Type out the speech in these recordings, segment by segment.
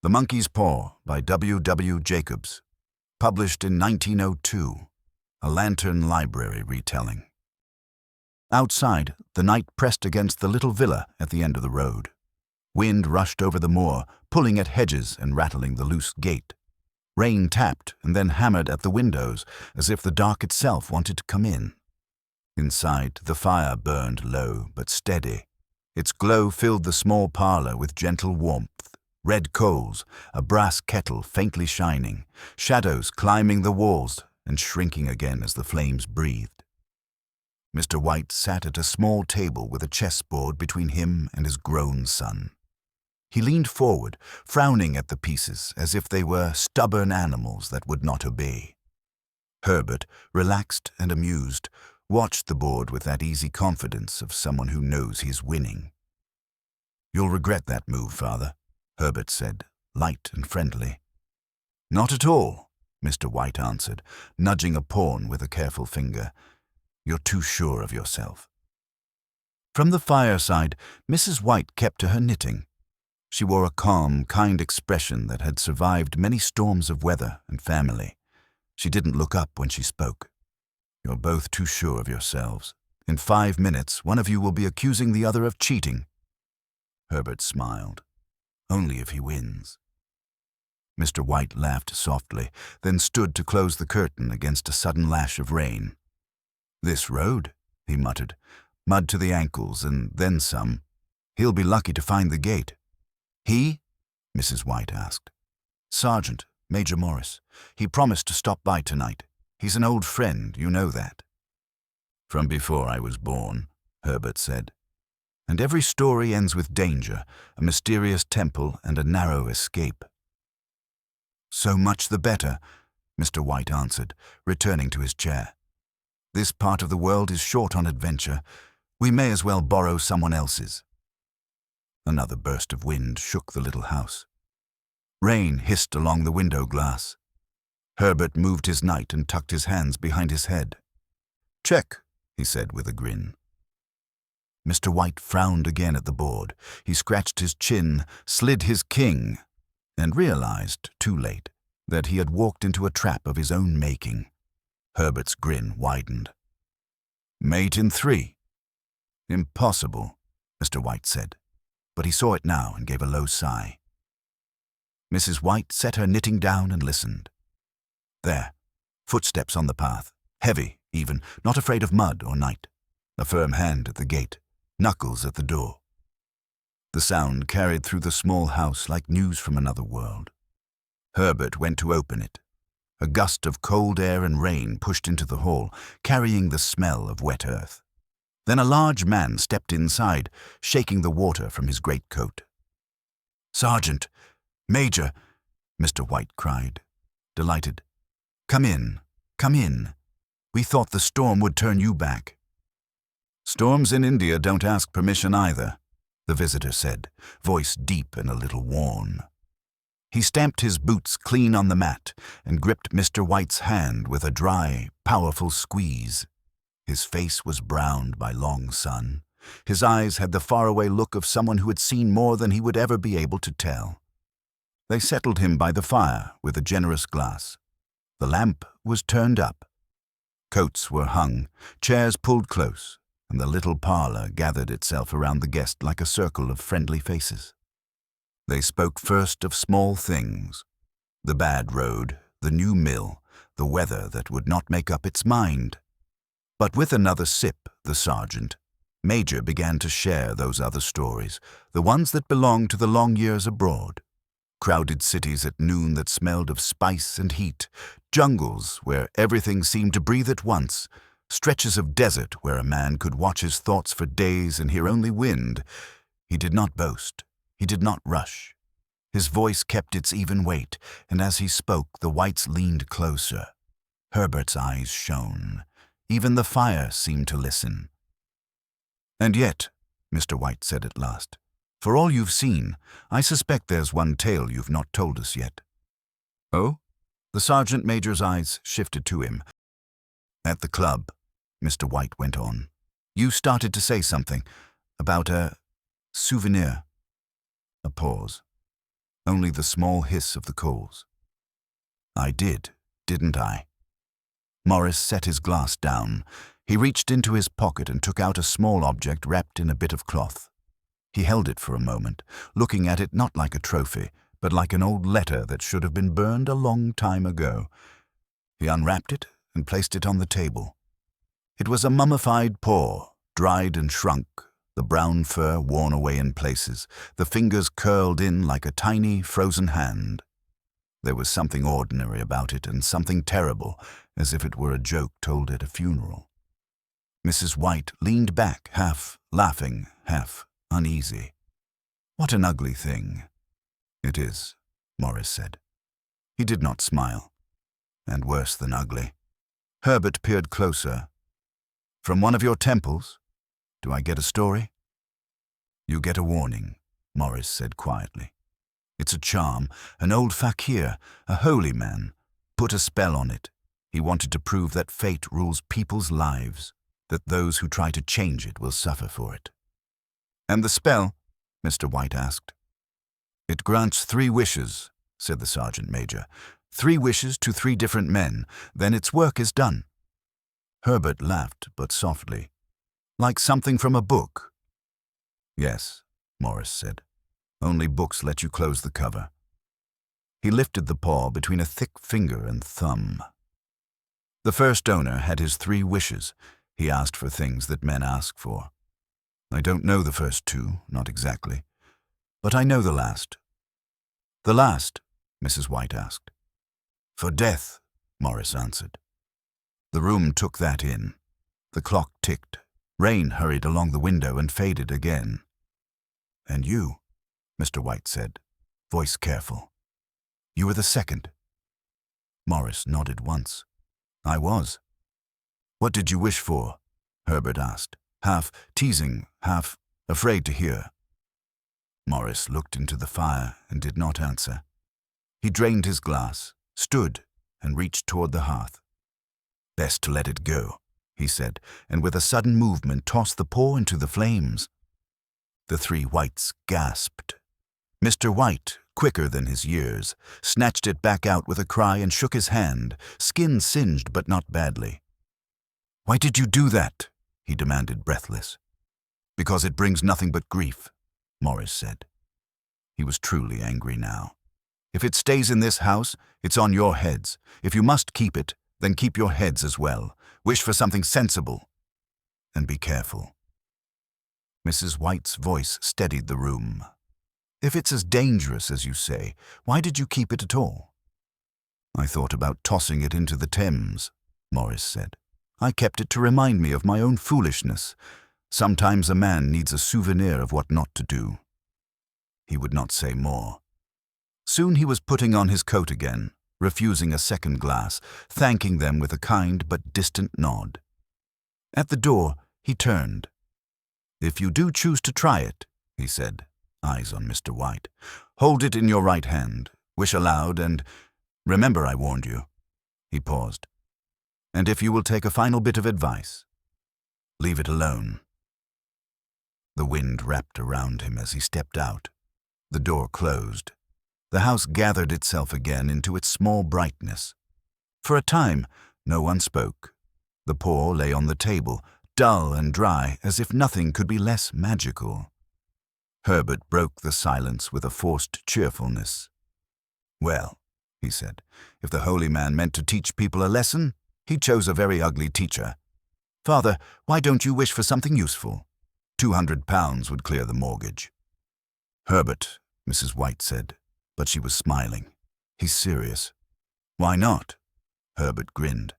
The Monkey's Paw by W. W. Jacobs. Published in 1902. A Lantern Library retelling. Outside, the night pressed against the little villa at the end of the road. Wind rushed over the moor, pulling at hedges and rattling the loose gate. Rain tapped and then hammered at the windows, as if the dark itself wanted to come in. Inside, the fire burned low but steady. Its glow filled the small parlor with gentle warmth. Red coals, a brass kettle faintly shining, shadows climbing the walls and shrinking again as the flames breathed. Mr. White sat at a small table with a chessboard between him and his grown son. He leaned forward, frowning at the pieces as if they were stubborn animals that would not obey. Herbert, relaxed and amused, watched the board with that easy confidence of someone who knows he's winning. "You'll regret that move, Father," Herbert said, light and friendly. "Not at all," Mr. White answered, nudging a pawn with a careful finger. "You're too sure of yourself." From the fireside, Mrs. White kept to her knitting. She wore a calm, kind expression that had survived many storms of weather and family. She didn't look up when she spoke. "You're both too sure of yourselves. In 5 minutes, one of you will be accusing the other of cheating." Herbert smiled. "Only if he wins." Mr. White laughed softly, then stood to close the curtain against a sudden lash of rain. "This road," he muttered, "mud to the ankles and then some. He'll be lucky to find the gate." "He?" Mrs. White asked. "Sergeant, Major Morris. He promised to stop by tonight. He's an old friend, you know that." "From before I was born," Herbert said. "And every story ends with danger, a mysterious temple and a narrow escape." "So much the better," Mr. White answered, returning to his chair. "This part of the world is short on adventure. We may as well borrow someone else's." Another burst of wind shook the little house. Rain hissed along the window glass. Herbert moved his knight and tucked his hands behind his head. "Check," he said with a grin. Mr. White frowned again at the board. He scratched his chin, slid his king, and realized, too late, that he had walked into a trap of his own making. Herbert's grin widened. "Mate in 3. "Impossible," Mr. White said, but he saw it now and gave a low sigh. Mrs. White set her knitting down and listened. There, footsteps on the path, heavy even, not afraid of mud or night. A firm hand at the gate, knuckles at the door. The sound carried through the small house like news from another world. Herbert went to open it. A gust of cold air and rain pushed into the hall, carrying the smell of wet earth. Then a large man stepped inside, shaking the water from his greatcoat. "Sergeant! Major!" Mr. White cried, delighted. "Come in, come in. We thought the storm would turn you back." "Storms in India don't ask permission either," the visitor said, voice deep and a little worn. He stamped his boots clean on the mat and gripped Mr. White's hand with a dry, powerful squeeze. His face was browned by long sun. His eyes had the faraway look of someone who had seen more than he would ever be able to tell. They settled him by the fire with a generous glass. The lamp was turned up. Coats were hung, chairs pulled close, and the little parlor gathered itself around the guest like a circle of friendly faces. They spoke first of small things: the bad road, the new mill, the weather that would not make up its mind. But with another sip, the sergeant, Major began to share those other stories, the ones that belonged to the long years abroad. Crowded cities at noon that smelled of spice and heat, jungles where everything seemed to breathe at once, stretches of desert where a man could watch his thoughts for days and hear only wind. He did not boast. He did not rush. His voice kept its even weight, and as he spoke, the Whites leaned closer. Herbert's eyes shone. Even the fire seemed to listen. "And yet," Mr. White said at last, "for all you've seen, I suspect there's one tale you've not told us yet." "Oh?" The sergeant major's eyes shifted to him. "At the club," Mr. White went on, "you started to say something about a souvenir." A pause. only the small hiss of the coals. I did, didn't I? Morris set his glass down. He reached into his pocket and took out a small object wrapped in a bit of cloth. He held it for a moment, looking at it not like a trophy, but like an old letter that should have been burned a long time ago. He unwrapped it and placed it on the table. It was a mummified paw, dried and shrunk, the brown fur worn away in places, the fingers curled in like a tiny, frozen hand. There was something ordinary about it and something terrible, as if it were a joke told at a funeral. Mrs. White leaned back, half laughing, half uneasy. "What an ugly thing." "It is," Morris said. He did not smile. "And worse than ugly." Herbert peered closer. "From one of your temples? Do I get a story?" "You get a warning," Morris said quietly. "It's a charm. An old fakir, a holy man, put a spell on it. He wanted to prove that fate rules people's lives, that those who try to change it will suffer for it." "And the spell?" Mr. White asked. "It grants 3 wishes," said the sergeant major. 3 wishes to 3 different men. Then its work is done." Herbert laughed, but softly. "Like something from a book." "Yes," Morris said. "Only books let you close the cover." He lifted the paw between a thick finger and thumb. The first owner had his 3 wishes. He asked for things that men ask for. I don't know the first 2, not exactly. But I know the last. "The last?" Mrs. White asked. "For death," Morris answered. The room took that in. The clock ticked. Rain hurried along the window and faded again. "And you," Mr. White said, voice careful. "You were the second." Morris nodded once. "I was." "What did you wish for?" Herbert asked, half teasing, half afraid to hear. Morris looked into the fire and did not answer. He drained his glass, stood, and reached toward the hearth. "Best to let it go," he said, and with a sudden movement tossed the paw into the flames. The 3 Whites gasped. Mr. White, quicker than his years, snatched it back out with a cry and shook his hand, skin singed but not badly. "Why did you do that?" he demanded, breathless. "Because it brings nothing but grief," Morris said. He was truly angry now. "If it stays in this house, it's on your heads. If you must keep it, then keep your heads as well. Wish for something sensible. And be careful." Mrs. White's voice steadied the room. "If it's as dangerous as you say, why did you keep it at all?" "I thought about tossing it into the Thames," Morris said. "I kept it to remind me of my own foolishness. Sometimes a man needs a souvenir of what not to do." He would not say more. Soon he was putting on his coat again, refusing a second glass, thanking them with a kind but distant nod. At the door, he turned. "If you do choose to try it," he said, eyes on Mr. White, "hold it in your right hand, wish aloud, and remember I warned you." He paused. "And if you will take a final bit of advice, leave it alone." The wind wrapped around him as he stepped out. The door closed. The house gathered itself again into its small brightness. For a time, no one spoke. The paw lay on the table, dull and dry, as if nothing could be less magical. Herbert broke the silence with a forced cheerfulness. "Well," he said, "if the holy man meant to teach people a lesson, he chose a very ugly teacher. Father, why don't you wish for something useful? £200 would clear the mortgage." "Herbert," Mrs. White said, but she was smiling. "He's serious." "Why not?" Herbert grinned.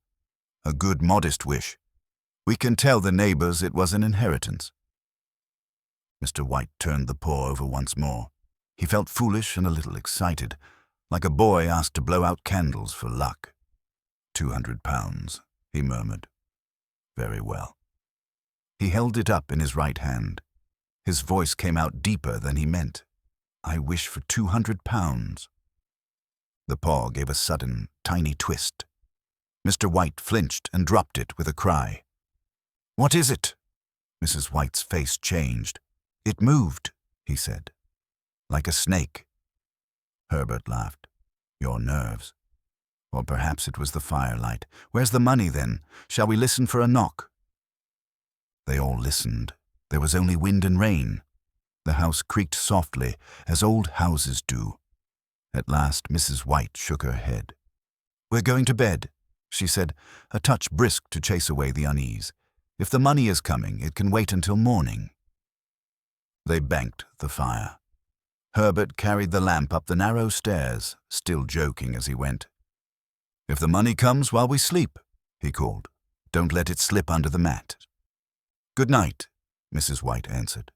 "A good, modest wish. We can tell the neighbors it was an inheritance." Mr. White turned the paw over once more. He felt foolish and a little excited, like a boy asked to blow out candles for luck. £200, he murmured. "Very well." He held it up in his right hand. His voice came out deeper than he meant. "I wish for £200. The paw gave a sudden, tiny twist. Mr. White flinched and dropped it with a cry. "What is it?" Mrs. White's face changed. "It moved," he said, "like a snake." Herbert laughed. Your nerves. Or perhaps it was the firelight. Where's the money, then? Shall we listen for a knock? They all listened. There was only wind and rain. The house creaked softly, as old houses do. At last Mrs. White shook her head. We're going to bed, she said, a touch brisk to chase away the unease. If the money is coming, it can wait until morning. They banked the fire. Herbert carried the lamp up the narrow stairs, still joking as he went. If the money comes while we sleep, he called, don't let it slip under the mat. Good night, Mrs. White answered.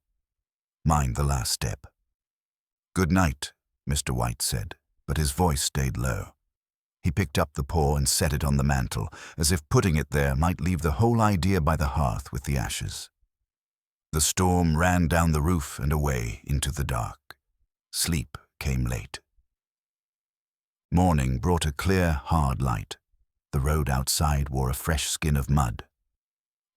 Mind the last step. Good night, Mr. White said, but his voice stayed low. He picked up the paw and set it on the mantel, as if putting it there might leave the whole idea by the hearth with the ashes. The storm ran down the roof and away into the dark. Sleep came late. Morning brought a clear, hard light. The road outside wore a fresh skin of mud.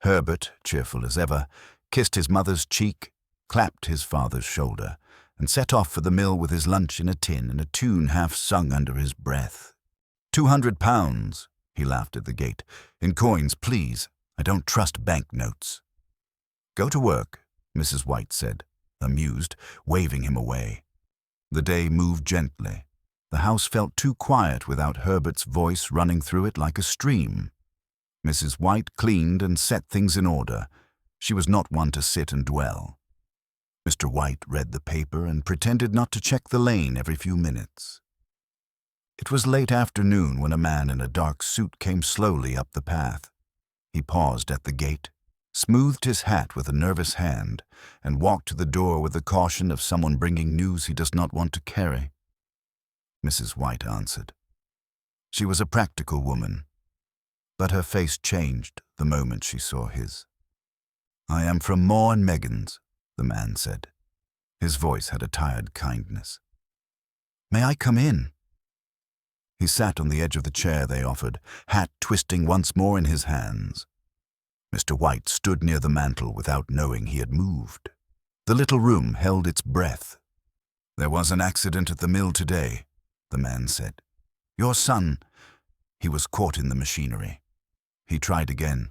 Herbert, cheerful as ever, kissed his mother's cheek, clapped his father's shoulder, and set off for the mill with his lunch in a tin and a tune half sung under his breath. £200, he laughed at the gate. In coins, please. I don't trust bank notes. Go to work, Mrs. White said, amused, waving him away. The day moved gently. The house felt too quiet without Herbert's voice running through it like a stream. Mrs. White cleaned and set things in order. She was not one to sit and dwell. Mr. White read the paper and pretended not to check the lane every few minutes. It was late afternoon when a man in a dark suit came slowly up the path. He paused at the gate, smoothed his hat with a nervous hand, and walked to the door with the caution of someone bringing news he does not want to carry. Mrs. White answered. She was a practical woman, but her face changed the moment she saw his. I am from Moore and Megan's, the man said. His voice had a tired kindness. May I come in? He sat on the edge of the chair they offered, hat twisting once more in his hands. Mr. White stood near the mantel without knowing he had moved. The little room held its breath. There was an accident at the mill today, the man said. Your son, he was caught in the machinery. He tried again.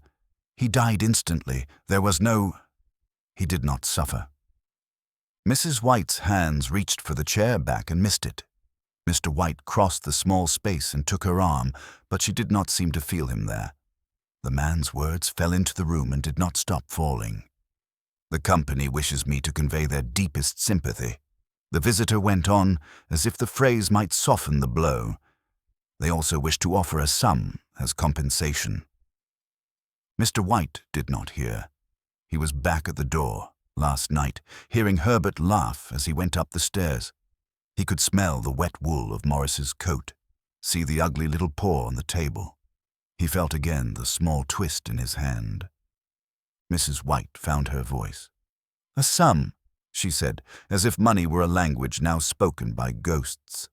He died instantly. There was no... He did not suffer. Mrs. White's hands reached for the chair back and missed it. Mr. White crossed the small space and took her arm, but she did not seem to feel him there. The man's words fell into the room and did not stop falling. The company wishes me to convey their deepest sympathy. The visitor went on, as if the phrase might soften the blow. They also wish to offer a sum as compensation. Mr. White did not hear. He was back at the door, last night, hearing Herbert laugh as he went up the stairs. He could smell the wet wool of Morris's coat, see the ugly little paw on the table. He felt again the small twist in his hand. Mrs. White found her voice. A sum, she said, as if money were a language now spoken by ghosts.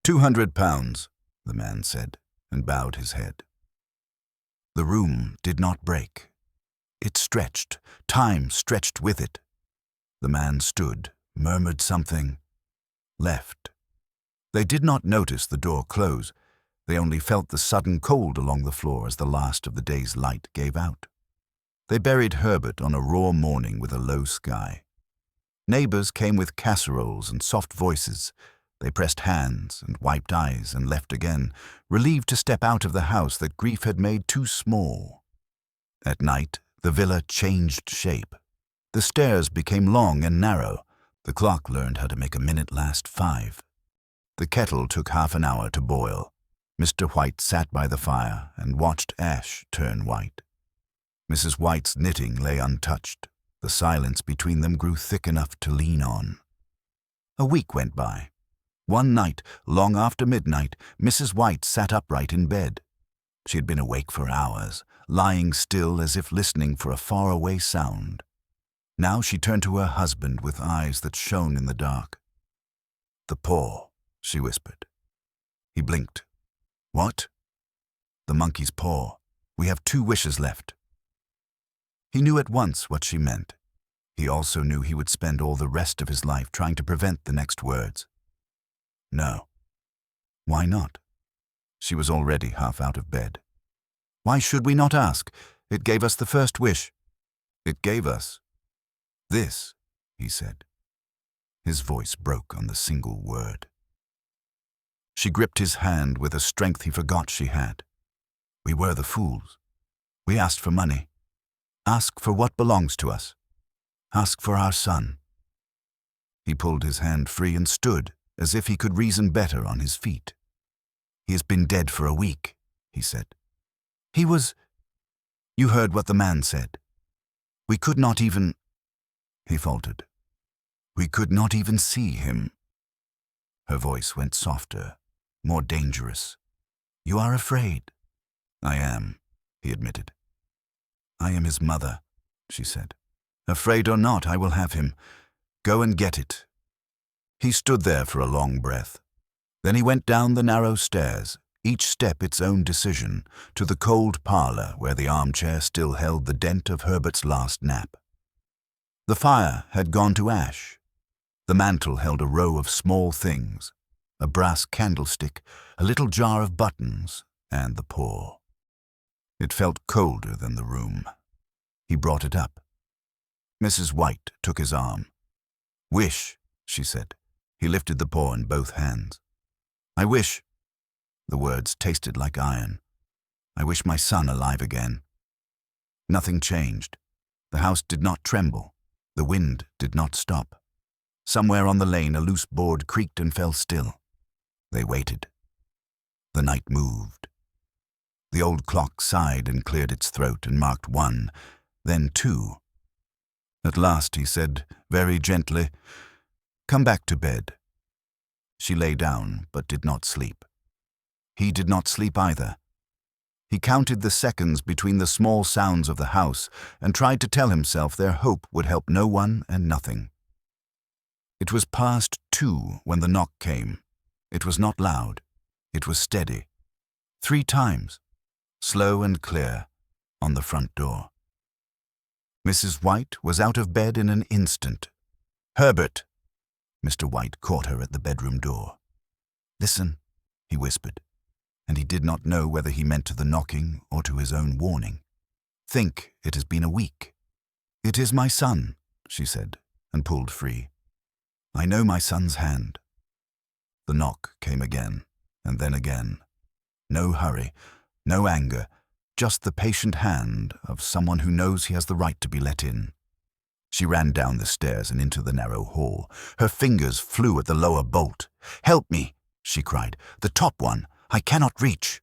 £200, the man said, and bowed his head. The room did not break. It stretched, time stretched with it. The man stood, murmured something, left. They did not notice the door close. They only felt the sudden cold along the floor as the last of the day's light gave out. They buried Herbert on a raw morning with a low sky. Neighbors came with casseroles and soft voices. They pressed hands and wiped eyes and left again, relieved to step out of the house that grief had made too small. At night, the villa changed shape. The stairs became long and narrow. The clock learned how to make a minute last 5. The kettle took half an hour to boil. Mr. White sat by the fire and watched ash turn white. Mrs. White's knitting lay untouched. The silence between them grew thick enough to lean on. A week went by. One night, long after midnight, Mrs. White sat upright in bed. She had been awake for hours, lying still as if listening for a faraway sound. Now she turned to her husband with eyes that shone in the dark. The paw, she whispered. He blinked. What? The monkey's paw. We have 2 wishes left. He knew at once what she meant. He also knew he would spend all the rest of his life trying to prevent the next words. No. Why not? She was already half out of bed. Why should we not ask? It gave us the first wish. It gave us this, he said. His voice broke on the single word. She gripped his hand with a strength he forgot she had. We were the fools. We asked for money. Ask for what belongs to us. Ask for our son. He pulled his hand free and stood, as if he could reason better on his feet. He has been dead for a week, he said. He was... You heard what the man said. We could not even... He faltered. We could not even see him. Her voice went softer, more dangerous. You are afraid. I am, he admitted. I am his mother, she said. Afraid or not, I will have him. Go and get it. He stood there for a long breath. Then he went down the narrow stairs, each step its own decision, to the cold parlour where the armchair still held the dent of Herbert's last nap. The fire had gone to ash. The mantel held a row of small things, a brass candlestick, a little jar of buttons, and the paw. It felt colder than the room. He brought it up. Mrs. White took his arm. Wish, she said. He lifted the paw in both hands. I wish... The words tasted like iron. I wish my son alive again. Nothing changed. The house did not tremble. The wind did not stop. Somewhere on the lane a loose board creaked and fell still. They waited. The night moved. The old clock sighed and cleared its throat and marked 1, then 2. At last he said, very gently, Come back to bed. She lay down, but did not sleep. He did not sleep either. He counted the seconds between the small sounds of the house and tried to tell himself their hope would help no one and nothing. It was past 2 when the knock came. It was not loud. It was steady. 3 times, slow and clear, on the front door. Mrs. White was out of bed in an instant. Herbert! Mr. White caught her at the bedroom door. Listen, he whispered, and he did not know whether he meant to the knocking or to his own warning. Think, it has been a week. It is my son, she said, and pulled free. I know my son's hand. The knock came again, and then again. No hurry, no anger, just the patient hand of someone who knows he has the right to be let in. She ran down the stairs and into the narrow hall. Her fingers flew at the lower bolt. Help me, she cried. The top one. I cannot reach.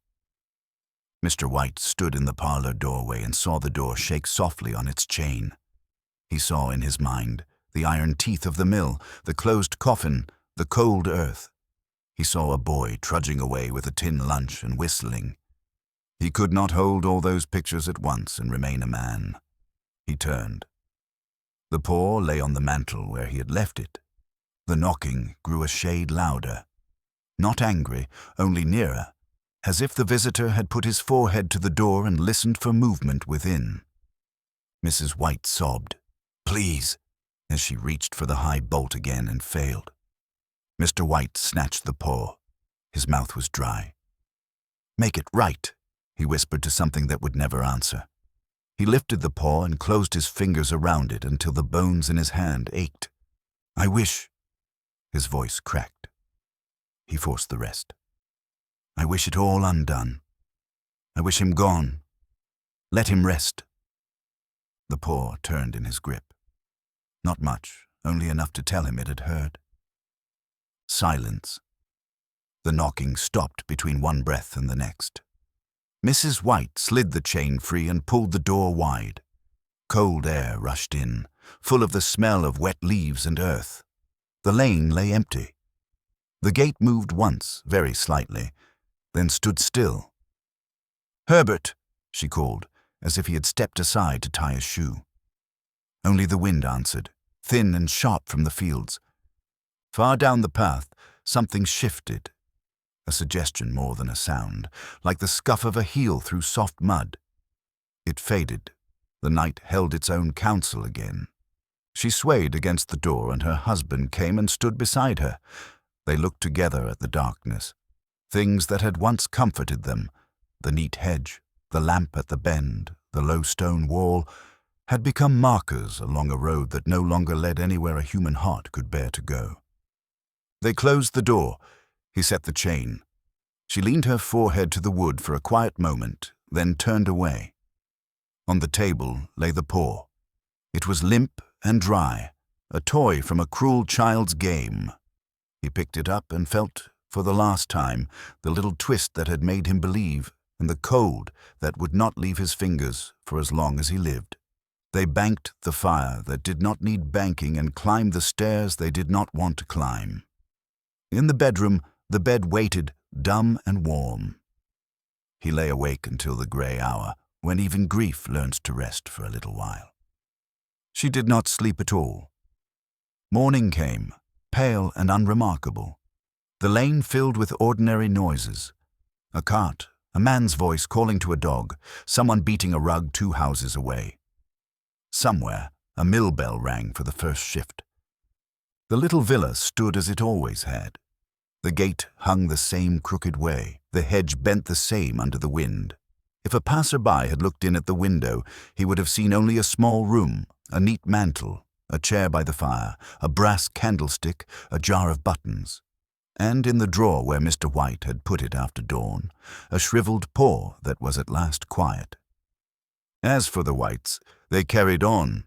Mr. White stood in the parlour doorway and saw the door shake softly on its chain. He saw in his mind the iron teeth of the mill, the closed coffin, the cold earth. He saw a boy trudging away with a tin lunch and whistling. He could not hold all those pictures at once and remain a man. He turned. The paw lay on the mantel where he had left it. The knocking grew a shade louder. Not angry, only nearer, as if the visitor had put his forehead to the door and listened for movement within. Mrs. White sobbed, "Please," as she reached for the high bolt again and failed. Mr. White snatched the paw. His mouth was dry. "Make it right," he whispered to something that would never answer. He lifted the paw and closed his fingers around it until the bones in his hand ached. "I wish..." His voice cracked. He forced the rest. "I wish it all undone. I wish him gone. Let him rest." The paw turned in his grip. Not much, only enough to tell him it had heard. Silence. The knocking stopped between one breath and the next. Mrs. White slid the chain free and pulled the door wide. Cold air rushed in, full of the smell of wet leaves and earth. The lane lay empty. The gate moved once, very slightly, then stood still. "Herbert," she called, as if he had stepped aside to tie a shoe. Only the wind answered, thin and sharp from the fields. Far down the path, something shifted. A suggestion more than a sound, like the scuff of a heel through soft mud. It faded. The night held its own counsel again. She swayed against the door and her husband came and stood beside her. They looked together at the darkness. Things that had once comforted them, the neat hedge, the lamp at the bend, the low stone wall, had become markers along a road that no longer led anywhere a human heart could bear to go. They closed the door. He set the chain. She leaned her forehead to the wood for a quiet moment, then turned away. On the table lay the paw. It was limp and dry, a toy from a cruel child's game. He picked it up and felt, for the last time, the little twist that had made him believe, and the cold that would not leave his fingers for as long as he lived. They banked the fire that did not need banking and climbed the stairs they did not want to climb. In the bedroom, the bed waited, dumb and warm. He lay awake until the grey hour, when even grief learns to rest for a little while. She did not sleep at all. Morning came, pale and unremarkable. The lane filled with ordinary noises. A cart, a man's voice calling to a dog, someone beating a rug 2 houses away. Somewhere, a mill bell rang for the first shift. The little villa stood as it always had. The gate hung the same crooked way, the hedge bent the same under the wind. If a passer-by had looked in at the window, he would have seen only a small room, a neat mantel, a chair by the fire, a brass candlestick, a jar of buttons, and in the drawer where Mr. White had put it after dawn, a shriveled paw that was at last quiet. As for the Whites, they carried on.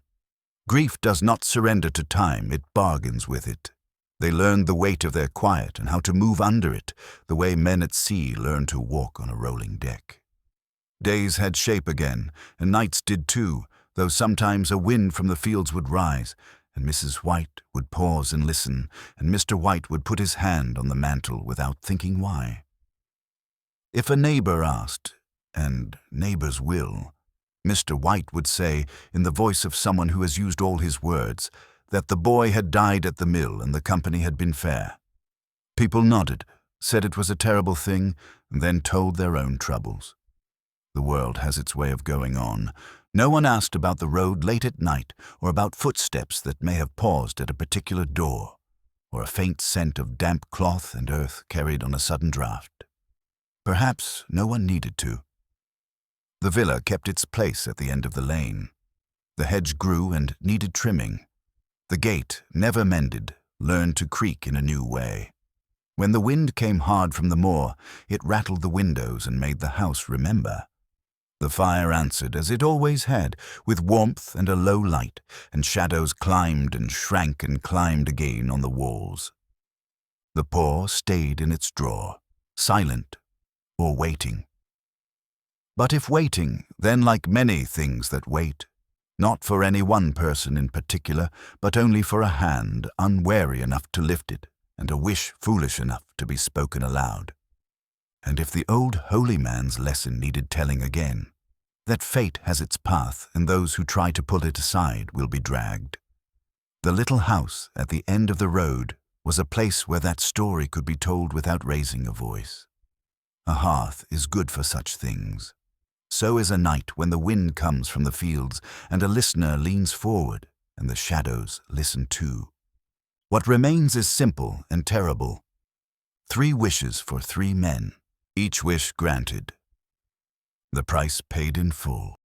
Grief does not surrender to time, it bargains with it. They learned the weight of their quiet and how to move under it, the way men at sea learn to walk on a rolling deck. Days had shape again, and nights did too, though sometimes a wind from the fields would rise, and Mrs. White would pause and listen, and Mr. White would put his hand on the mantel without thinking why. If a neighbor asked, and neighbors will, Mr. White would say, in the voice of someone who has used all his words, that the boy had died at the mill and the company had been fair. People nodded, said it was a terrible thing, and then told their own troubles. The world has its way of going on. No one asked about the road late at night, or about footsteps that may have paused at a particular door, or a faint scent of damp cloth and earth carried on a sudden draught. Perhaps no one needed to. The villa kept its place at the end of the lane. The hedge grew and needed trimming. The gate, never mended, learned to creak in a new way. When the wind came hard from the moor, it rattled the windows and made the house remember. The fire answered, as it always had, with warmth and a low light, and shadows climbed and shrank and climbed again on the walls. The paw stayed in its drawer, silent or waiting. But if waiting, then like many things that wait, not for any one person in particular, but only for a hand unwary enough to lift it, and a wish foolish enough to be spoken aloud. And if the old holy man's lesson needed telling again, that fate has its path, and those who try to pull it aside will be dragged. The little house at the end of the road was a place where that story could be told without raising a voice. A hearth is good for such things. So is a night when the wind comes from the fields, and a listener leans forward, and the shadows listen too. What remains is simple and terrible. 3 wishes for 3 men, each wish granted. The price paid in full.